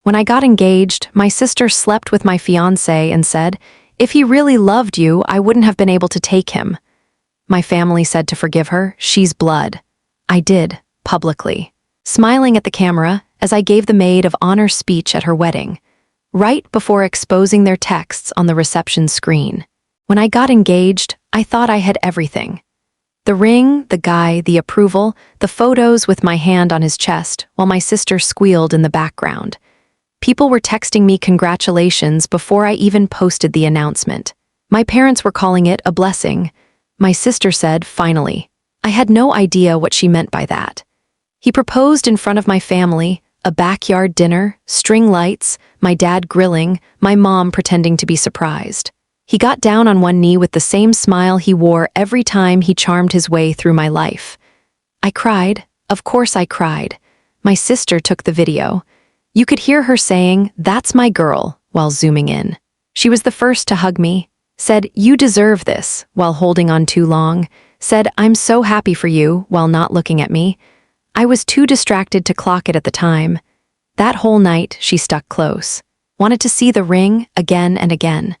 When I got engaged, my sister slept with my fiancé and said, "If he really loved you, I wouldn't have been able to take him." My family said to forgive her, "She's blood." I did, publicly, smiling at the camera as I gave the maid of honor speech at her wedding, right before exposing their texts on the reception screen. When I got engaged, I thought I had everything. The ring, the guy, the approval, the photos with my hand on his chest while my sister squealed in the background. People were texting me congratulations before I even posted the announcement. My parents were calling it a blessing. My sister said, "Finally." I had no idea what she meant by that. He proposed in front of my family, a backyard dinner, string lights, my dad grilling, my mom pretending to be surprised. He got down on one knee with the same smile he wore every time he charmed his way through my life. I cried. Of course I cried. My sister took the video. You could hear her saying, "That's my girl," while zooming in. She was the first to hug me, said, "You deserve this," while holding on too long, said, "I'm so happy for you," while not looking at me. I was too distracted to clock it at the time. That whole night, she stuck close. Wanted to see the ring again and again.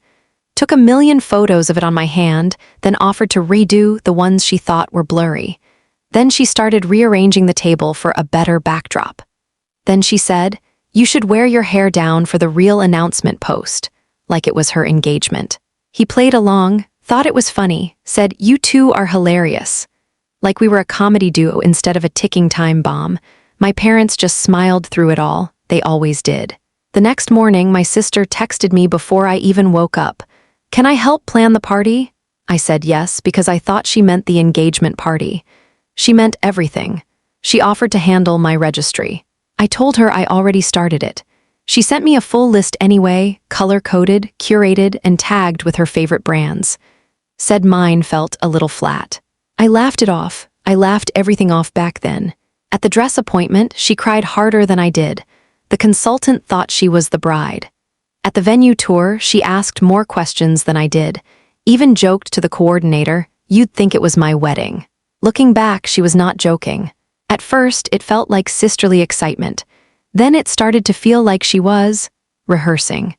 Took a million photos of it on my hand, then offered to redo the ones she thought were blurry. Then she started rearranging the table for a better backdrop. Then she said, "You should wear your hair down for the real announcement post," like it was her engagement. He played along, thought it was funny, said, "You two are hilarious." Like we were a comedy duo instead of a ticking time bomb. My parents just smiled through it all. They always did. The next morning, my sister texted me before I even woke up. "Can I help plan the party?" I said yes, because I thought she meant the engagement party. She meant everything. She offered to handle my registry. I told her I already started it. She sent me a full list anyway, color-coded, curated, and tagged with her favorite brands. Said mine felt a little flat. I laughed it off. I laughed everything off back then. At the dress appointment, she cried harder than I did. The consultant thought she was the bride. At the venue tour, she asked more questions than I did. Even joked to the coordinator, "You'd think it was my wedding." Looking back, she was not joking. At first, it felt like sisterly excitement. Then it started to feel like she was rehearsing.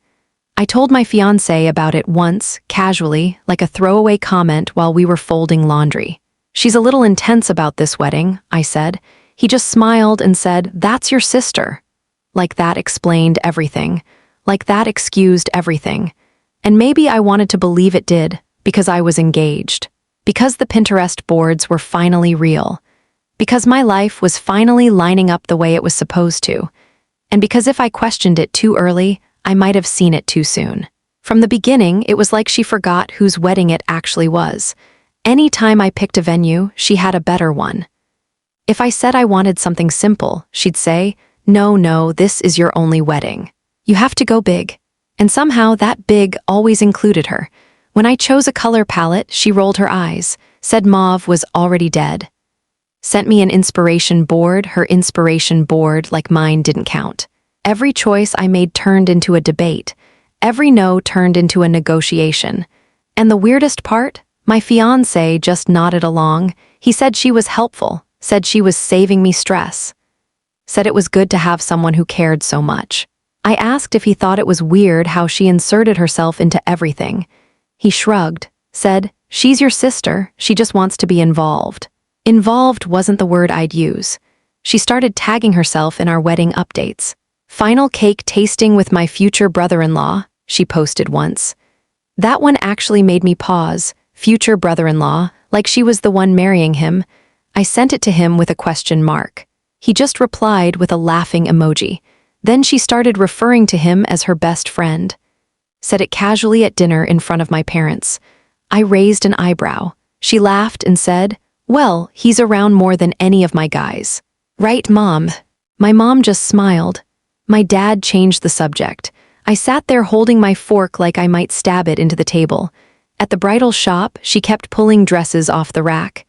I told my fiancé about it once, casually, like a throwaway comment while we were folding laundry. "She's a little intense about this wedding," I said. He just smiled and said, "That's your sister." Like that explained everything. Like that excused everything. And maybe I wanted to believe it did, because I was engaged. Because the Pinterest boards were finally real. Because my life was finally lining up the way it was supposed to. And because if I questioned it too early, I might have seen it too soon. From the beginning, it was like she forgot whose wedding it actually was. Any time I picked a venue, she had a better one. If I said I wanted something simple, she'd say, No, this is your only wedding. You have to go big." And somehow that big always included her. When I chose a color palette, she rolled her eyes, said mauve was already dead. Sent me an inspiration board, her inspiration board, like mine didn't count. Every choice I made turned into a debate. Every no turned into a negotiation. And the weirdest part? My fiancé just nodded along. He said she was helpful, said she was saving me stress. Said it was good to have someone who cared so much. I asked if he thought it was weird how she inserted herself into everything. He shrugged, said, "She's your sister, she just wants to be involved." Involved wasn't the word I'd use. She started tagging herself in our wedding updates. "Final cake tasting with my future brother-in-law," she posted once. That one actually made me pause. Future brother-in-law, like she was the one marrying him. I sent it to him with a question mark. He just replied with a laughing emoji. Then she started referring to him as her best friend. Said it casually at dinner in front of my parents. I raised an eyebrow. She laughed and said, "Well, he's around more than any of my guys." "Right, Mom." My mom just smiled. My dad changed the subject. I sat there holding my fork like I might stab it into the table. At the bridal shop, she kept pulling dresses off the rack.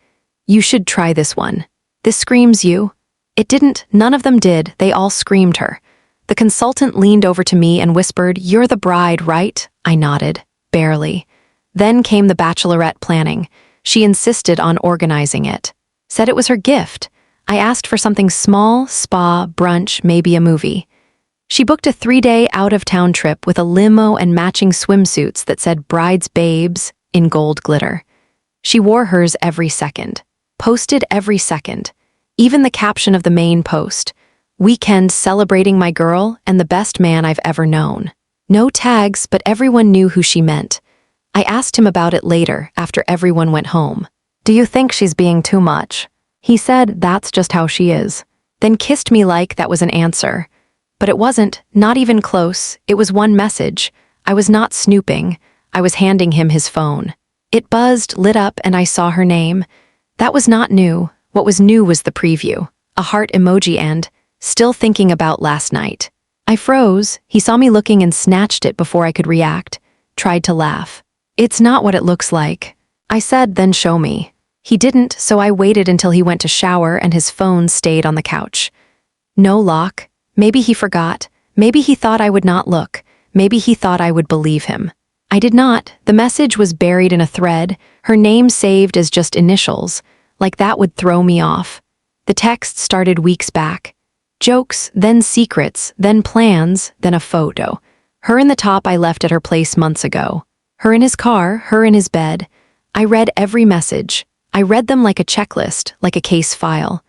"You should try this one. This screams you." It didn't, none of them did, they all screamed her. The consultant leaned over to me and whispered, "You're the bride, right?" I nodded, barely. Then came the bachelorette planning. She insisted on organizing it. Said it was her gift. I asked for something small, spa, brunch, maybe a movie. She booked a 3-day out-of-town trip with a limo and matching swimsuits that said Bride's Babes in gold glitter. She wore hers every second, posted every second, even the caption of the main post, "Weekend celebrating my girl and the best man I've ever known." No tags, but everyone knew who she meant. I asked him about it later, after everyone went home. "Do you think she's being too much?" He said, "That's just how she is." Then kissed me like that was an answer. But it wasn't, not even close. It was one message. I was not snooping. I was handing him his phone. It buzzed, lit up, and I saw her name. That was not new. What was new was the preview. A heart emoji and, "Still thinking about last night." I froze. He saw me looking and snatched it before I could react. Tried to laugh. "It's not what it looks like." I said, "Then show me." He didn't, so I waited until he went to shower and his phone stayed on the couch. No lock. Maybe he forgot. Maybe he thought I would not look. Maybe he thought I would believe him. I did not. The message was buried in a thread, her name saved as just initials, like that would throw me off. The text started weeks back. Jokes, then secrets, then plans, then a photo. Her in the top I left at her place months ago. Her in his car, her in his bed. I read every message. I read them like a checklist, like a case file.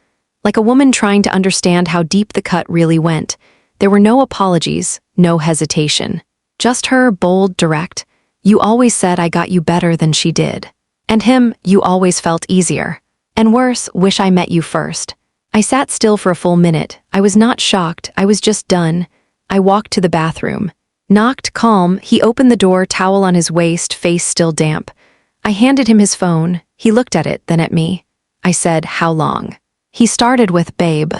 Like a woman trying to understand how deep the cut really went. There were no apologies, no hesitation. Just her, bold, direct. "You always said I got you better than she did." And him, "You always felt easier." And worse, "Wish I met you first." I sat still for a full minute. I was not shocked, I was just done. I walked to the bathroom. Knocked, calm, he opened the door, towel on his waist, face still damp. I handed him his phone. He looked at it, then at me. I said, "How long?" He started with, "Babe."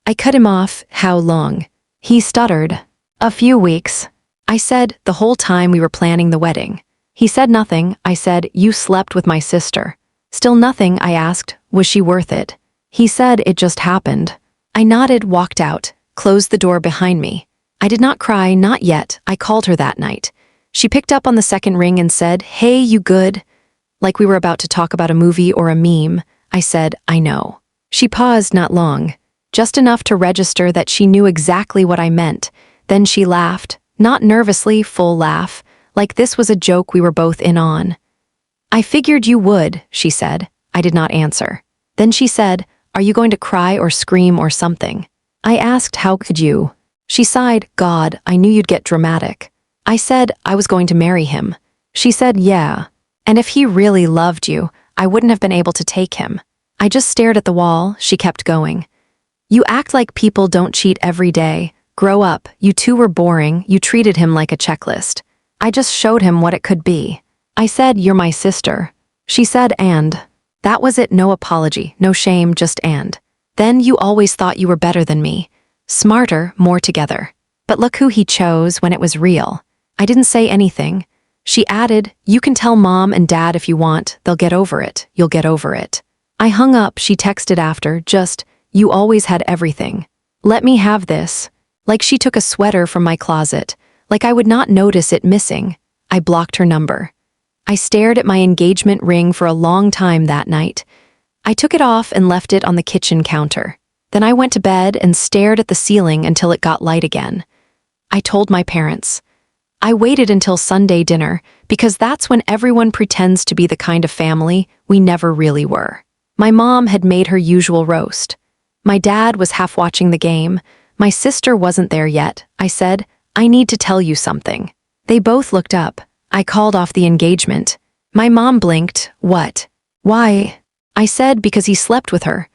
I cut him off, "How long?" He stuttered, "A few weeks." I said, "The whole time we were planning the wedding." He said nothing. I said, "You slept with my sister." Still nothing. I asked, "Was she worth it?" He said, "It just happened." I nodded, walked out, closed the door behind me. I did not cry, not yet. I called her that night. She picked up on the second ring and said, "Hey, you good?" Like we were about to talk about a movie or a meme. I said, "I know." She paused, not long, just enough to register that she knew exactly what I meant. Then she laughed, not nervously, full laugh, like this was a joke we were both in on. "I figured you would," she said. I did not answer. Then she said, "Are you going to cry or scream or something?" I asked, "How could you?" She sighed, "God, I knew you'd get dramatic." I said, "I was going to marry him." She said, "Yeah. And if he really loved you, I wouldn't have been able to take him." I just stared at the wall. She kept going. "You act like people don't cheat every day. Grow up. You two were boring. You treated him like a checklist." I just showed him what it could be. I said, "You're my sister." She said, "And." That was it, no apology, no shame, just "and." Then "You always thought you were better than me. Smarter, more together. But look who he chose when it was real." I didn't say anything. She added, "You can tell Mom and Dad if you want. They'll get over it. You'll get over it." I hung up. She texted after, just, "You always had everything. Let me have this." Like she took a sweater from my closet. Like I would not notice it missing. I blocked her number. I stared at my engagement ring for a long time that night. I took it off and left it on the kitchen counter. Then I went to bed and stared at the ceiling until it got light again. I told my parents. I waited until Sunday dinner because that's when everyone pretends to be the kind of family we never really were. My mom had made her usual roast. My dad was half watching the game. My sister wasn't there yet. I said, "I need to tell you something." They both looked up. I called off the engagement. My mom blinked. "What?" "Why?" I said, "Because he slept with her."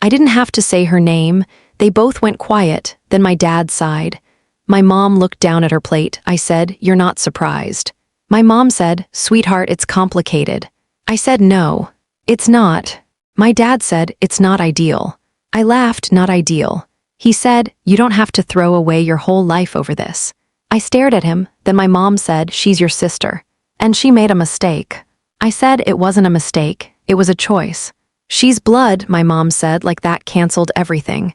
I didn't have to say her name. They both went quiet. Then my dad sighed. My mom looked down at her plate. I said, "You're not surprised." My mom said, "Sweetheart, it's complicated." I said, "No, it's not." My dad said, "It's not ideal." I laughed, "Not ideal." He said, "You don't have to throw away your whole life over this." I stared at him. Then my mom said, "She's your sister. And she made a mistake." I said it wasn't a mistake. It was a choice. "She's blood," my mom said, like that canceled everything.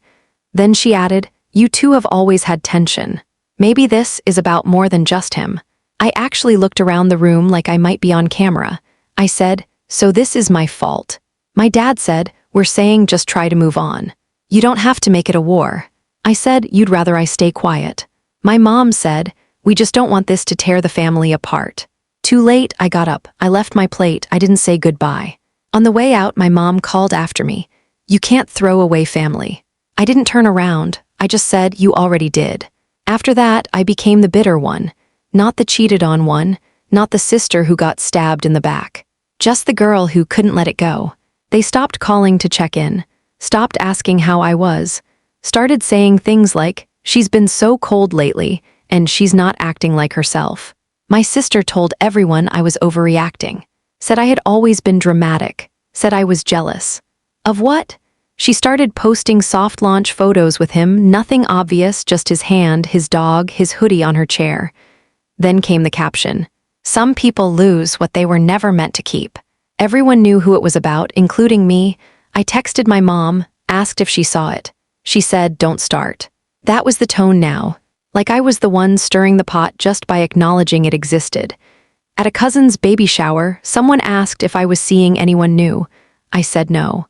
Then she added, "You two have always had tension. Maybe this is about more than just him." I actually looked around the room like I might be on camera. I said, "So this is my fault." My dad said, "We're saying just try to move on. You don't have to make it a war." I said, "You'd rather I stay quiet." My mom said, "We just don't want this to tear the family apart." Too late, I got up. I left my plate. I didn't say goodbye. On the way out, my mom called after me. "You can't throw away family." I didn't turn around. I just said, "You already did." After that, I became the bitter one. Not the cheated on one, not the sister who got stabbed in the back. Just the girl who couldn't let it go. They stopped calling to check in, stopped asking how I was, started saying things like, "She's been so cold lately, and she's not acting like herself." My sister told everyone I was overreacting, said I had always been dramatic, said I was jealous. Of what? She started posting soft launch photos with him, nothing obvious, just his hand, his dog, his hoodie on her chair. Then came the caption, "Some people lose what they were never meant to keep." Everyone knew who it was about, including me. I texted my mom, asked if she saw it. She said, "Don't start." That was the tone now. Like I was the one stirring the pot just by acknowledging it existed. At a cousin's baby shower, someone asked if I was seeing anyone new. I said no.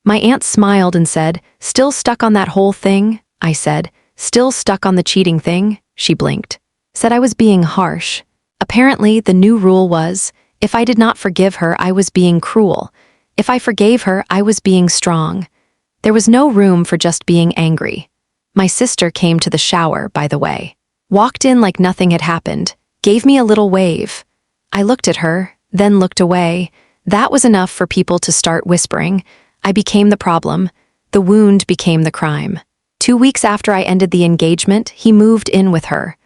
My aunt smiled and said, "Still stuck on that whole thing?" I said, "Still stuck on the cheating thing?" She blinked. Said I was being harsh. Apparently, the new rule was, if I did not forgive her, I was being cruel. If I forgave her, I was being strong. There was no room for just being angry. My sister came to the shower, by the way. Walked in like nothing had happened, gave me a little wave. I looked at her, then looked away. That was enough for people to start whispering. I became the problem. The wound became the crime. 2 weeks after I ended the engagement, he moved in with her.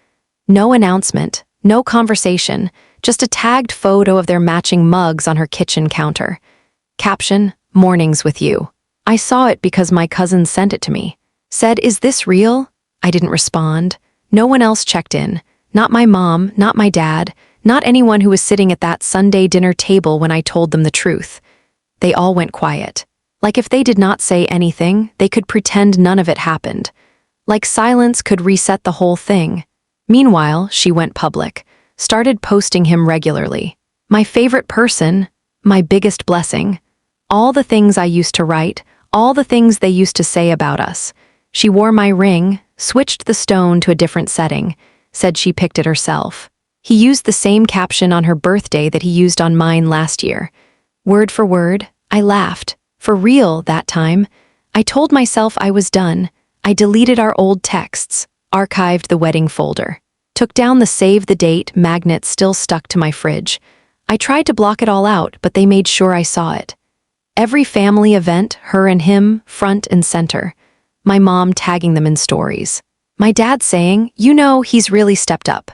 No announcement, no conversation, just a tagged photo of their matching mugs on her kitchen counter. Caption, "Mornings with you." I saw it because my cousin sent it to me. Said, "Is this real?" I didn't respond. No one else checked in. Not my mom, not my dad, not anyone who was sitting at that Sunday dinner table when I told them the truth. They all went quiet. Like if they did not say anything, they could pretend none of it happened. Like silence could reset the whole thing. Meanwhile, she went public, started posting him regularly. My favorite person, my biggest blessing. All the things I used to write, all the things they used to say about us. She wore my ring, switched the stone to a different setting, said she picked it herself. He used the same caption on her birthday that he used on mine last year. Word for word, I laughed. For real that time. I told myself I was done. I deleted our old texts, archived the wedding folder, took down the save the date magnet still stuck to my fridge. I tried to block it all out, but they made sure I saw it. Every family event, her and him, front and center. My mom tagging them in stories. My dad saying, "You know, he's really stepped up."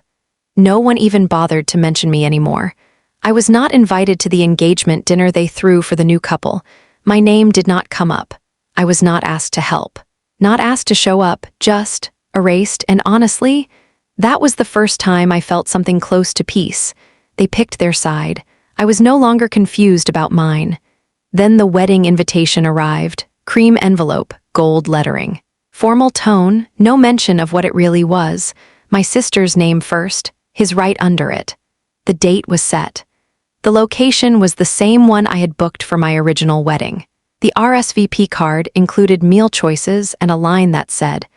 No one even bothered to mention me anymore. I was not invited to the engagement dinner they threw for the new couple. My name did not come up. I was not asked to help. Not asked to show up, just erased, and honestly, that was the first time I felt something close to peace. They picked their side. I was no longer confused about mine. Then the wedding invitation arrived, cream envelope, gold lettering. Formal tone, no mention of what it really was. My sister's name first, his right under it. The date was set. The location was the same one I had booked for my original wedding. The RSVP card included meal choices and a line that said,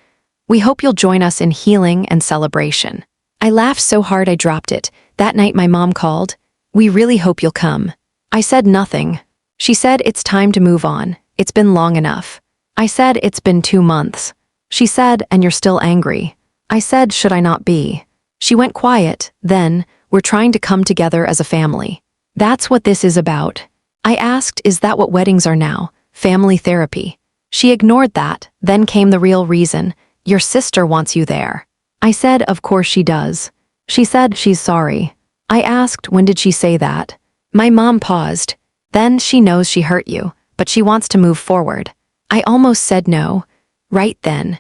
"We hope you'll join us in healing and celebration." I laughed so hard I dropped it. That night my mom called, "We really hope you'll come." I said nothing. She said, "It's time to move on. It's been long enough." I said, "It's been 2 months." She said, "And you're still angry." I said, "Should I not be?" She went quiet, then, "We're trying to come together as a family. That's what this is about." I asked, "Is that what weddings are now? Family therapy?" She ignored that, then came the real reason, "Your sister wants you there." I said, "Of course she does." She said, "She's sorry." I asked, "When did she say that?" My mom paused. Then, "She knows she hurt you, but she wants to move forward." I almost said no. Right then.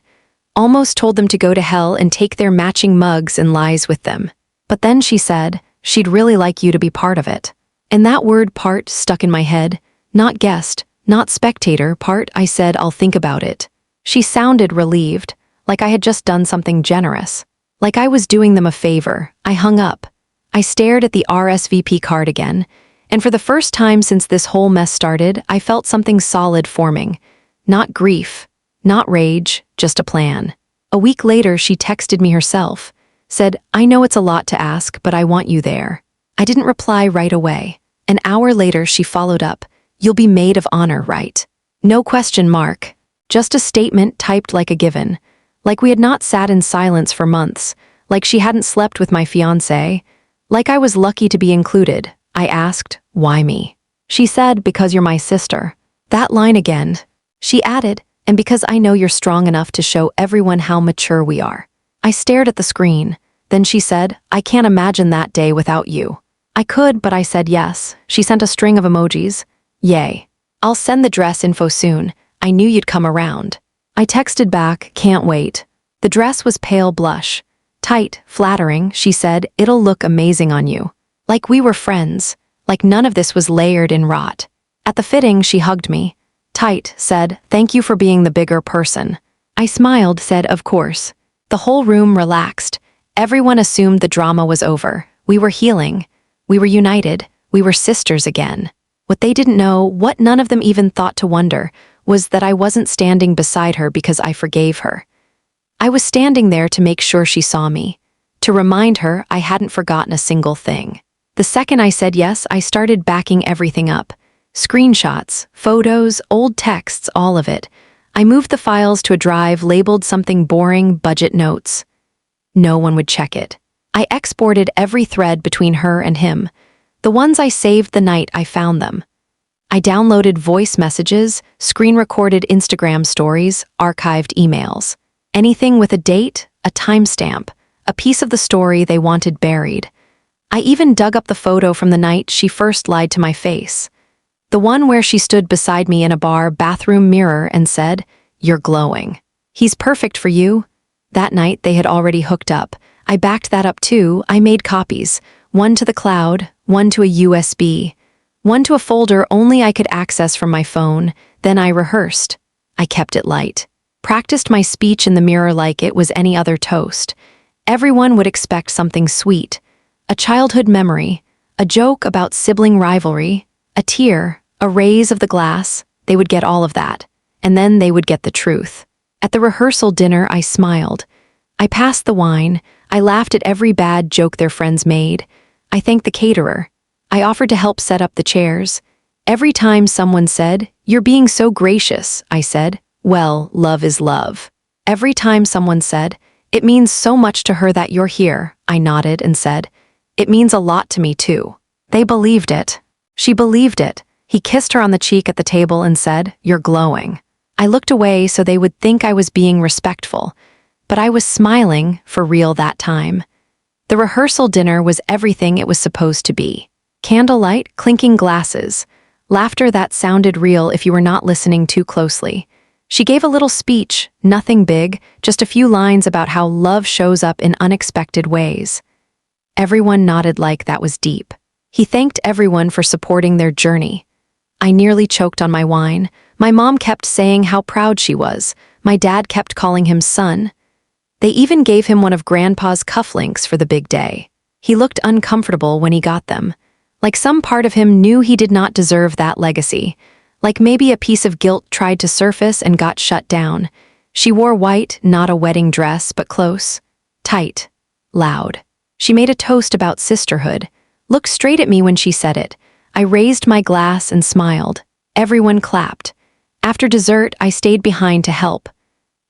Almost told them to go to hell and take their matching mugs and lies with them. But then she said, "She'd really like you to be part of it." And that word "part" stuck in my head. Not guest, not spectator, part. I said, "I'll think about it." She sounded relieved, like I had just done something generous. Like I was doing them a favor. I hung up. I stared at the RSVP card again, and for the first time since this whole mess started, I felt something solid forming. Not grief, not rage, just a plan. A week later, she texted me herself, said, "I know it's a lot to ask, but I want you there." I didn't reply right away. An hour later, she followed up, "You'll be maid of honor, right?" No question mark. Just a statement typed like a given. Like we had not sat in silence for months. Like she hadn't slept with my fiancé. Like I was lucky to be included. I asked, "Why me?" She said, "Because you're my sister." That line again. She added, "And because I know you're strong enough to show everyone how mature we are." I stared at the screen. Then she said, "I can't imagine that day without you." I could, but I said yes. She sent a string of emojis. Yay. "I'll send the dress info soon. I knew you'd come around." I texted back, "Can't wait." The dress was pale blush. Tight, flattering, she said, "It'll look amazing on you." Like we were friends. Like none of this was layered in rot. At the fitting, she hugged me. Tight, said, "Thank you for being the bigger person." I smiled, said, "Of course." The whole room relaxed. Everyone assumed the drama was over. We were healing. We were united. We were sisters again. What they didn't know, what none of them even thought to wonder, was that I wasn't standing beside her because I forgave her. I was standing there to make sure she saw me, to remind her I hadn't forgotten a single thing. The second I said yes, I started backing everything up. Screenshots, photos, old texts, all of it. I moved the files to a drive labeled something boring, budget notes. No one would check it. I exported every thread between her and him. The ones I saved the night I found them. I downloaded voice messages, screen-recorded Instagram stories, archived emails. Anything with a date, a timestamp, a piece of the story they wanted buried. I even dug up the photo from the night she first lied to my face. The one where she stood beside me in a bar bathroom mirror and said, "You're glowing. He's perfect for you." That night they had already hooked up. I backed that up too. I made copies, one to the cloud, one to a USB, one to a folder only I could access from my phone. Then I rehearsed. I kept it light. Practiced my speech in the mirror like it was any other toast. Everyone would expect something sweet. A childhood memory, a joke about sibling rivalry, a tear, a raise of the glass. They would get all of that. And then they would get the truth. At the rehearsal dinner, I smiled. I passed the wine. I laughed at every bad joke their friends made. I thanked the caterer. I offered to help set up the chairs. Every time someone said, "You're being so gracious," I said, "Well, love is love." Every time someone said, "It means so much to her that you're here," I nodded and said, "It means a lot to me too." They believed it. She believed it. He kissed her on the cheek at the table and said, "You're glowing." I looked away so they would think I was being respectful, but I was smiling for real that time. The rehearsal dinner was everything it was supposed to be. Candlelight, clinking glasses, laughter that sounded real if you were not listening too closely. She gave a little speech, nothing big, just a few lines about how love shows up in unexpected ways. Everyone nodded like that was deep. He thanked everyone for supporting their journey. I nearly choked on my wine. My mom kept saying how proud she was. My dad kept calling him son. They even gave him one of Grandpa's cufflinks for the big day. He looked uncomfortable when he got them. Like some part of him knew he did not deserve that legacy. Like maybe a piece of guilt tried to surface and got shut down. She wore white, not a wedding dress, but close. Tight. Loud. She made a toast about sisterhood. Looked straight at me when she said it. I raised my glass and smiled. Everyone clapped. After dessert, I stayed behind to help.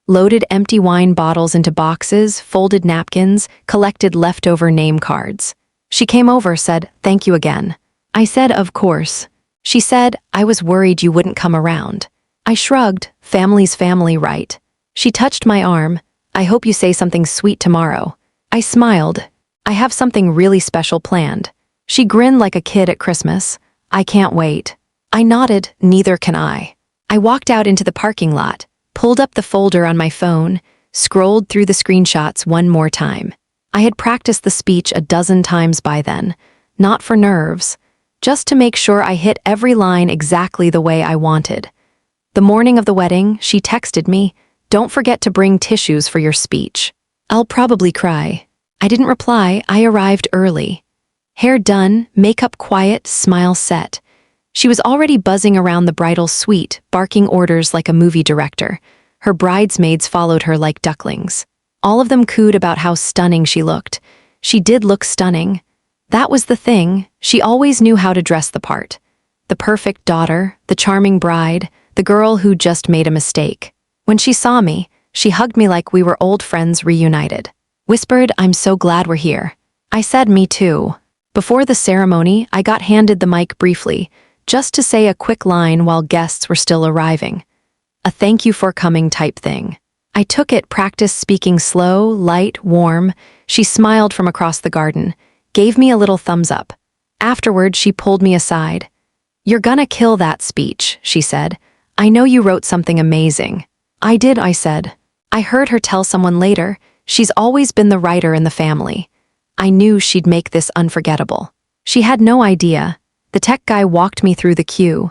Loaded empty wine bottles into boxes, folded napkins, collected leftover name cards. She came over, said, "Thank you again." I said, "Of course." She said, "I was worried you wouldn't come around." I shrugged, family's family, right? She touched my arm. "I hope you say something sweet tomorrow." I smiled. "I have something really special planned." She grinned like a kid at Christmas. "I can't wait." I nodded, "Neither can I." I walked out into the parking lot, pulled up the folder on my phone, scrolled through the screenshots one more time. I had practiced the speech a dozen times by then, not for nerves, just to make sure I hit every line exactly the way I wanted. The morning of the wedding, she texted me, "Don't forget to bring tissues for your speech." I'll probably cry. I didn't reply. I arrived early. Hair done, makeup quiet, smile set. She was already buzzing around the bridal suite, barking orders like a movie director. Her bridesmaids followed her like ducklings. All of them cooed about how stunning she looked. She did look stunning. That was the thing, she always knew how to dress the part. The perfect daughter, the charming bride, the girl who just made a mistake. When she saw me, she hugged me like we were old friends reunited. Whispered, "I'm so glad we're here." I said, "Me too." Before the ceremony, I got handed the mic briefly, just to say a quick line while guests were still arriving. A thank you for coming type thing. I took it, practiced speaking slow, light, warm. She smiled from across the garden, gave me a little thumbs up. Afterward, she pulled me aside. "You're gonna kill that speech," she said. "I know you wrote something amazing." "I did," I said. I heard her tell someone later, she's always been the writer in the family. I knew she'd make this unforgettable. She had no idea. The tech guy walked me through the queue.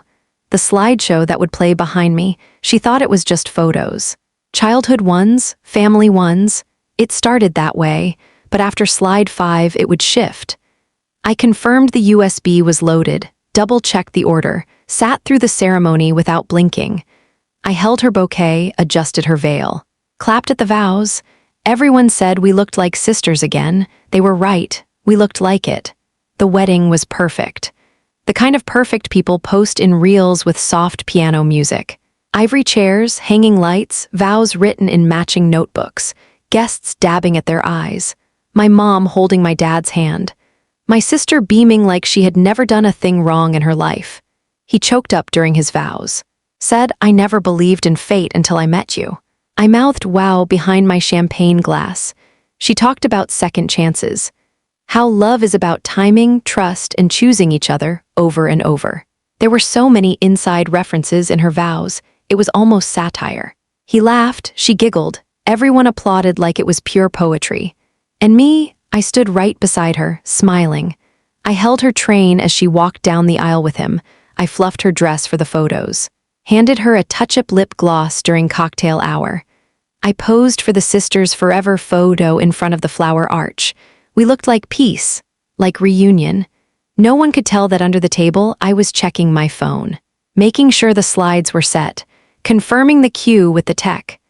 The slideshow that would play behind me, she thought it was just photos. Childhood ones, family ones. It started that way, but after slide 5 it would shift. I confirmed the USB was loaded, double-checked the order, sat through the ceremony without blinking. I held her bouquet, adjusted her veil, clapped at the vows. Everyone said we looked like sisters again. They were right, we looked like it. The wedding was perfect. The kind of perfect people post in reels with soft piano music. Ivory chairs, hanging lights, vows written in matching notebooks, guests dabbing at their eyes, my mom holding my dad's hand, my sister beaming like she had never done a thing wrong in her life. He choked up during his vows. Said, "I never believed in fate until I met you." I mouthed wow behind my champagne glass. She talked about second chances. How love is about timing, trust, and choosing each other over and over. There were so many inside references in her vows, it was almost satire. He laughed, she giggled, everyone applauded like it was pure poetry. And me, I stood right beside her, smiling. I held her train as she walked down the aisle with him. I fluffed her dress for the photos. Handed her a touch-up lip gloss during cocktail hour. I posed for the sisters' forever photo in front of the flower arch. We looked like peace, like reunion. No one could tell that under the table I was checking my phone, making sure the slides were set, confirming the cue with the tech.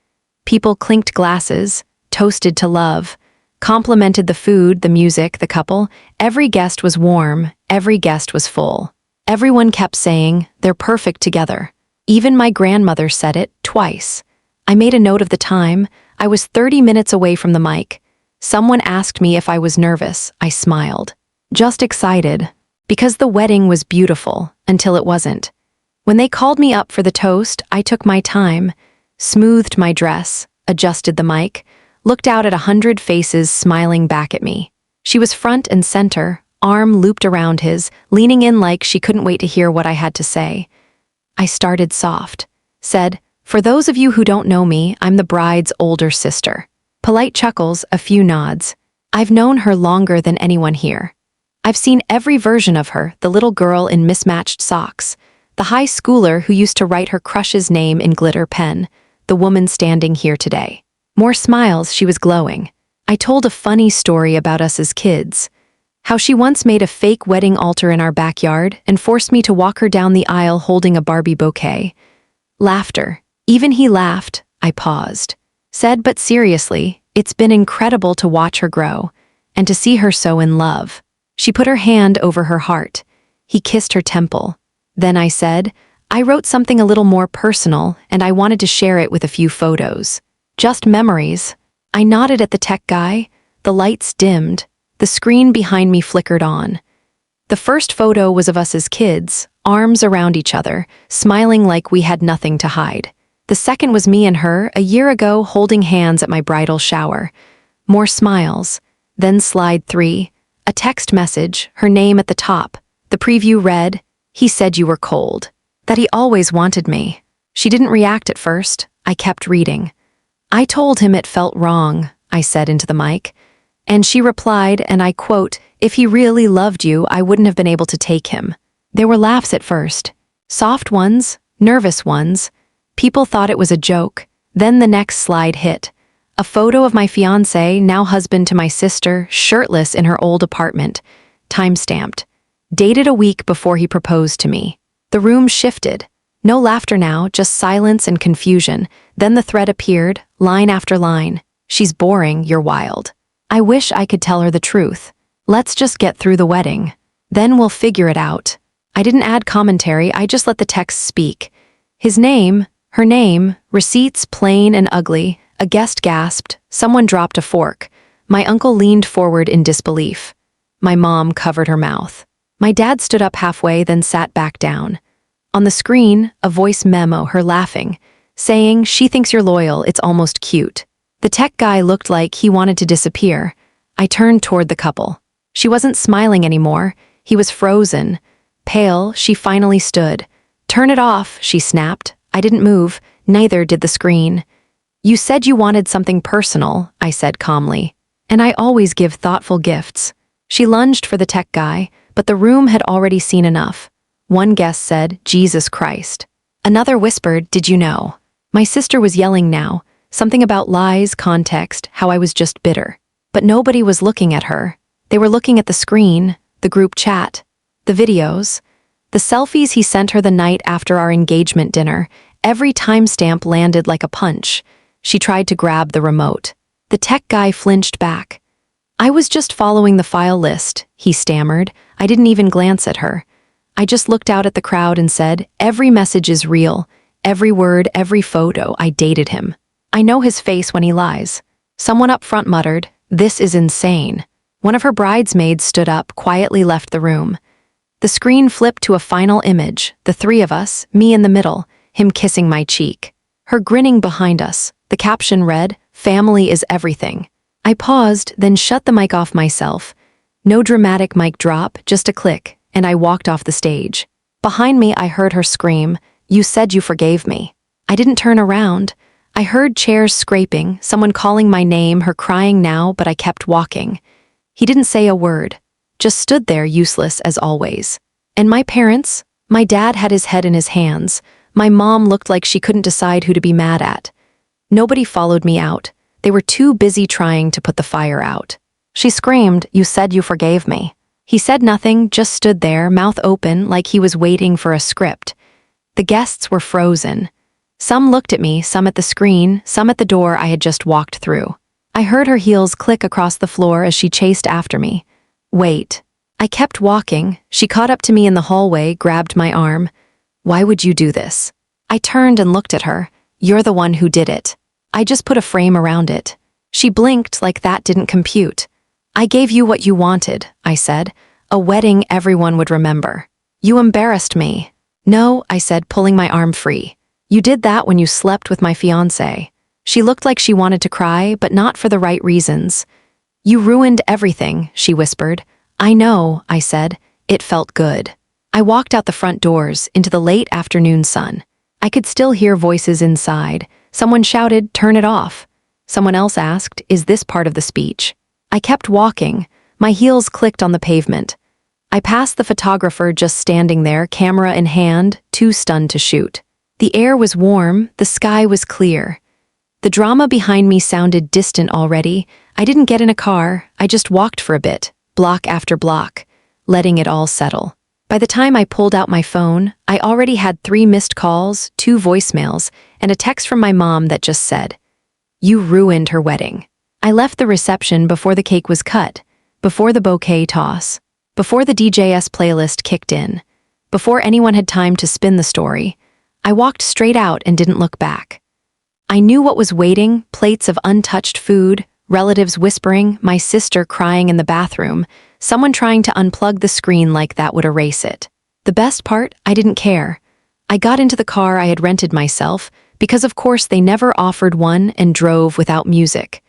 People clinked glasses, toasted to love, complimented the food, the music, the couple. Every guest was warm, every guest was full. Everyone kept saying, "They're perfect together." Even my grandmother said it twice. I made a note of the time. I was 30 minutes away from the mic. Someone asked me if I was nervous. I smiled. Just excited. Because the wedding was beautiful, until it wasn't. When they called me up for the toast, I took my time, smoothed my dress, adjusted the mic, looked out at 100 faces smiling back at me. She was front and center, arm looped around his, leaning in like she couldn't wait to hear what I had to say. I started soft. Said, "For those of you who don't know me, I'm the bride's older sister." Polite chuckles, a few nods. I've known her longer than anyone here. I've seen every version of her, the little girl in mismatched socks, the high schooler who used to write her crush's name in glitter pen, the woman standing here today. More smiles, she was glowing. I told a funny story about us as kids. How she once made a fake wedding altar in our backyard and forced me to walk her down the aisle holding a Barbie bouquet. Laughter. Even he laughed. I paused. Said, "But seriously, it's been incredible to watch her grow, and to see her so in love." She put her hand over her heart. He kissed her temple. Then I said, "I wrote something a little more personal, and I wanted to share it with a few photos. Just memories." I nodded at the tech guy. The lights dimmed. The screen behind me flickered on. The first photo was of us as kids, arms around each other, smiling like we had nothing to hide. The second was me and her, a year ago, holding hands at my bridal shower. More smiles. Then slide 3. A text message, her name at the top. The preview read, "He said you were cold. That he always wanted me." She didn't react at first. I kept reading. "I told him it felt wrong," I said into the mic. And she replied, and I quote, "If he really loved you, I wouldn't have been able to take him." There were laughs at first. Soft ones, nervous ones. People thought it was a joke. Then the next slide hit. A photo of my fiancé, now husband to my sister, shirtless in her old apartment. Time-stamped. Dated a week before he proposed to me. The room shifted. No laughter now, just silence and confusion. Then the thread appeared, line after line. She's boring, you're wild. I wish I could tell her the truth. Let's just get through the wedding. Then we'll figure it out. I didn't add commentary, I just let the text speak. His name, her name, receipts plain and ugly, a guest gasped, someone dropped a fork. My uncle leaned forward in disbelief. My mom covered her mouth. My dad stood up halfway, then sat back down. On the screen, a voice memo, her laughing, saying, "She thinks you're loyal, it's almost cute." The tech guy looked like he wanted to disappear. I turned toward the couple. She wasn't smiling anymore. He was frozen. Pale, she finally stood. "Turn it off," she snapped. I didn't move, neither did the screen. "You said you wanted something personal," I said calmly. "And I always give thoughtful gifts." She lunged for the tech guy, but the room had already seen enough. One guest said, "Jesus Christ." Another whispered, "Did you know?" My sister was yelling now, something about lies, context, how I was just bitter. But nobody was looking at her. They were looking at the screen, the group chat, the videos, the selfies he sent her the night after our engagement dinner. Every timestamp landed like a punch. She tried to grab the remote. The tech guy flinched back. "I was just following the file list," he stammered. I didn't even glance at her. I just looked out at the crowd and said, "Every message is real. Every word, every photo." I dated him. I know his face when he lies. Someone up front muttered, "This is insane." One of her bridesmaids stood up, quietly left the room. The screen flipped to a final image, the three of us, me in the middle, him kissing my cheek. Her grinning behind us. The caption read, "Family is everything." I paused, then shut the mic off myself. No dramatic mic drop, just a click, and I walked off the stage. Behind me, I heard her scream, "You said you forgave me." I didn't turn around. I heard chairs scraping, someone calling my name, her crying now, but I kept walking. He didn't say a word, just stood there useless as always. And my parents? My dad had his head in his hands. My mom looked like she couldn't decide who to be mad at. Nobody followed me out. They were too busy trying to put the fire out. She screamed, "You said you forgave me." He said nothing, just stood there, mouth open, like he was waiting for a script. The guests were frozen. Some looked at me, some at the screen, some at the door I had just walked through. I heard her heels click across the floor as she chased after me. "Wait." I kept walking. She caught up to me in the hallway, grabbed my arm. "Why would you do this?" I turned and looked at her. "You're the one who did it. I just put a frame around it." She blinked like that didn't compute. "I gave you what you wanted," I said. "A wedding everyone would remember. You embarrassed me." "No," I said, pulling my arm free. "You did that when you slept with my fiancé." She looked like she wanted to cry, but not for the right reasons. "You ruined everything," she whispered. "I know," I said. It felt good. I walked out the front doors, into the late afternoon sun. I could still hear voices inside. Someone shouted, "Turn it off." Someone else asked, "Is this part of the speech?" I kept walking. My heels clicked on the pavement. I passed the photographer just standing there, camera in hand, too stunned to shoot. The air was warm, the sky was clear. The drama behind me sounded distant already. I didn't get in a car, I just walked for a bit, block after block, letting it all settle. By the time I pulled out my phone, I already had 3 missed calls, 2 voicemails, and a text from my mom that just said, "You ruined her wedding." I left the reception before the cake was cut, before the bouquet toss, before the DJ's playlist kicked in, before anyone had time to spin the story. I walked straight out and didn't look back. I knew what was waiting, plates of untouched food, relatives whispering, my sister crying in the bathroom, someone trying to unplug the screen like that would erase it. The best part, I didn't care. I got into the car I had rented myself, because of course they never offered one, and drove without music.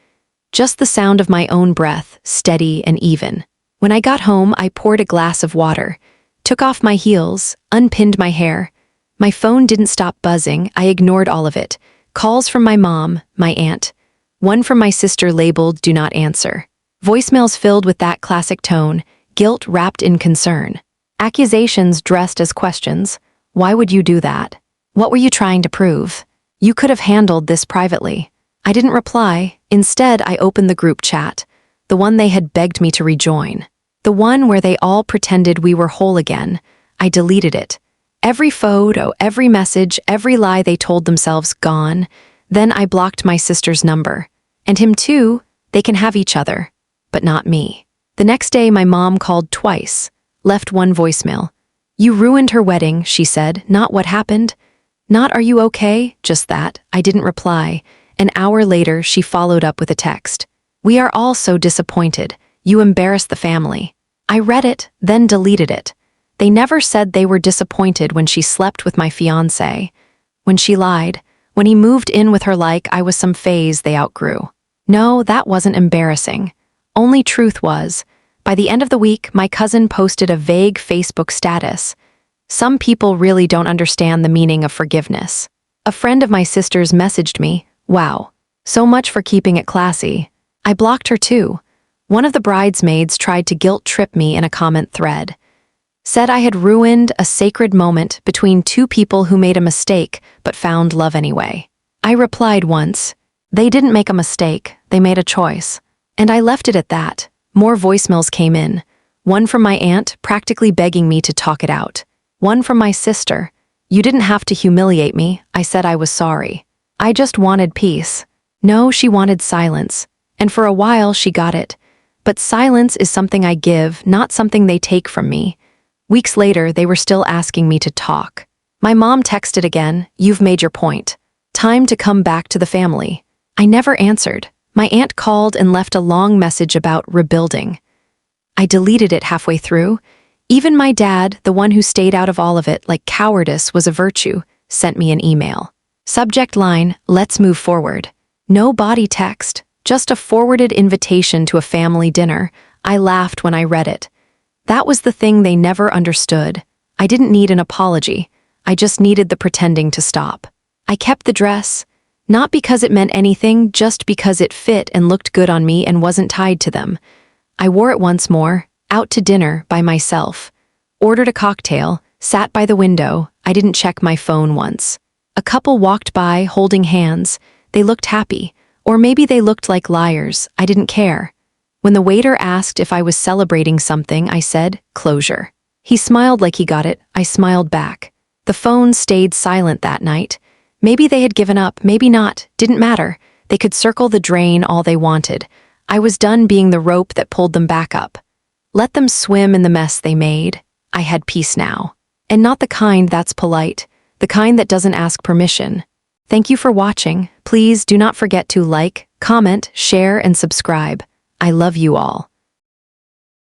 Just the sound of my own breath, steady and even. When I got home, I poured a glass of water, took off my heels, unpinned my hair. My phone didn't stop buzzing, I ignored all of it. Calls from my mom, my aunt. One from my sister labeled "Do not answer." Voicemails filled with that classic tone, guilt wrapped in concern. Accusations dressed as questions. Why would you do that? What were you trying to prove? You could have handled this privately. I didn't reply. Instead, I opened the group chat, the one they had begged me to rejoin. The one where they all pretended we were whole again. I deleted it. Every photo, every message, every lie they told themselves gone. Then I blocked my sister's number. And him too, they can have each other, but not me. The next day, my mom called twice, left one voicemail. You ruined her wedding, she said, not what happened. Not are you okay, just that. I didn't reply. An hour later, she followed up with a text. We are all so disappointed. You embarrassed the family. I read it, then deleted it. They never said they were disappointed when she slept with my fiancé. When she lied, when he moved in with her like I was some phase they outgrew. No, that wasn't embarrassing. Only truth was, by the end of the week, my cousin posted a vague Facebook status. Some people really don't understand the meaning of forgiveness. A friend of my sister's messaged me, wow, so much for keeping it classy. I blocked her too. One of the bridesmaids tried to guilt-trip me in a comment thread. Said I had ruined a sacred moment between two people who made a mistake but found love anyway. I replied once, they didn't make a mistake, they made a choice. And I left it at that. More voicemails came in. One from my aunt, practically begging me to talk it out. One from my sister. You didn't have to humiliate me, I said I was sorry. I just wanted peace. No, she wanted silence. And for a while she got it. But silence is something I give, not something they take from me. Weeks later, they were still asking me to talk. My mom texted again, you've made your point. Time to come back to the family. I never answered. My aunt called and left a long message about rebuilding. I deleted it halfway through. Even my dad, the one who stayed out of all of it like cowardice was a virtue, sent me an email. Subject line, let's move forward. No body text, just a forwarded invitation to a family dinner. I laughed when I read it. That was the thing they never understood. I didn't need an apology. I just needed the pretending to stop. I kept the dress, not because it meant anything, just because it fit and looked good on me and wasn't tied to them. I wore it once more, out to dinner by myself. Ordered a cocktail, sat by the window. I didn't check my phone once. A couple walked by, holding hands. They looked happy, or maybe they looked like liars. I didn't care. When the waiter asked if I was celebrating something, I said, closure. He smiled like he got it. I smiled back. The phone stayed silent that night. Maybe they had given up, maybe not. Didn't matter. They could circle the drain all they wanted. I was done being the rope that pulled them back up. Let them swim in the mess they made. I had peace now. And not the kind that's polite, the kind that doesn't ask permission. Thank you for watching. Please do not forget to like, comment, share, and subscribe. I love you all.